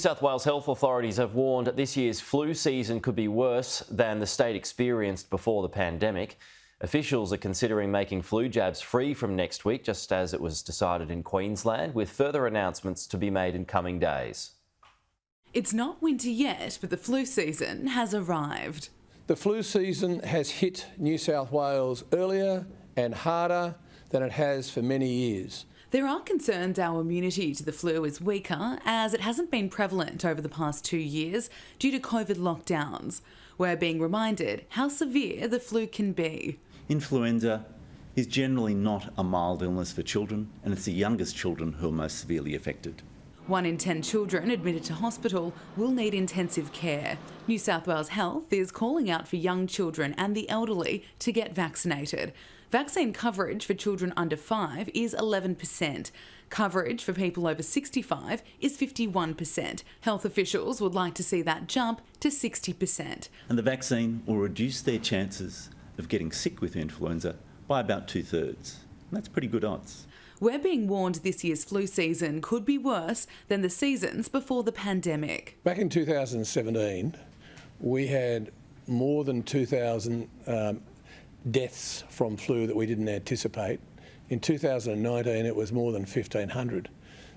New South Wales health authorities have warned that this year's flu season could be worse than the state experienced before the pandemic. Officials are considering making flu jabs free from next week, just as it was decided in Queensland, with further announcements to be made in coming days. It's not winter yet, but the flu season has arrived. The flu season has hit New South Wales earlier and harder than it has for many years. There are concerns our immunity to the flu is weaker, as it hasn't been prevalent over the past 2 years due to COVID lockdowns. We're being reminded how severe the flu can be. Influenza is generally not a mild illness for children, and it's the youngest children who are most severely affected. 1 in 10 children admitted to hospital will need intensive care. New South Wales Health is calling out for young children and the elderly to get vaccinated. Vaccine coverage for children under 5 is 11%. Coverage for people over 65 is 51%. Health officials would like to see that jump to 60%. And the vaccine will reduce their chances of getting sick with influenza by about 2/3. That's pretty good odds. We're being warned this year's flu season could be worse than the seasons before the pandemic. Back in 2017, we had more than 2,000 deaths from flu that we didn't anticipate. In 2019, it was more than 1,500.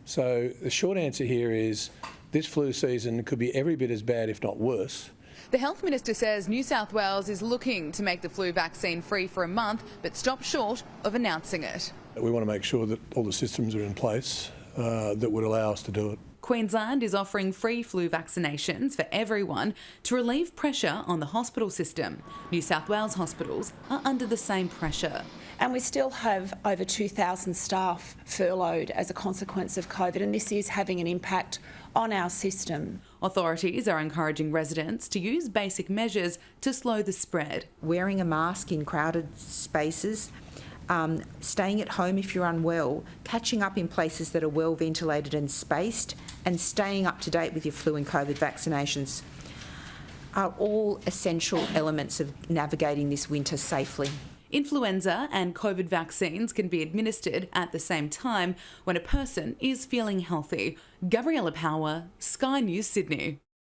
So the short answer here is this flu season could be every bit as bad, if not worse. The Health Minister says New South Wales is looking to make the flu vaccine free for a month, but stopped short of announcing it. We want to make sure that all the systems are in place that would allow us to do it. Queensland is offering free flu vaccinations for everyone to relieve pressure on the hospital system. New South Wales hospitals are under the same pressure. And we still have over 2,000 staff furloughed as a consequence of COVID, and this is having an impact on our system. Authorities are encouraging residents to use basic measures to slow the spread. Wearing a mask in crowded spaces, staying at home if you're unwell, catching up in places that are well ventilated and spaced, and staying up to date with your flu and COVID vaccinations are all essential elements of navigating this winter safely. Influenza and COVID vaccines can be administered at the same time when a person is feeling healthy. Gabriella Power, Sky News Sydney.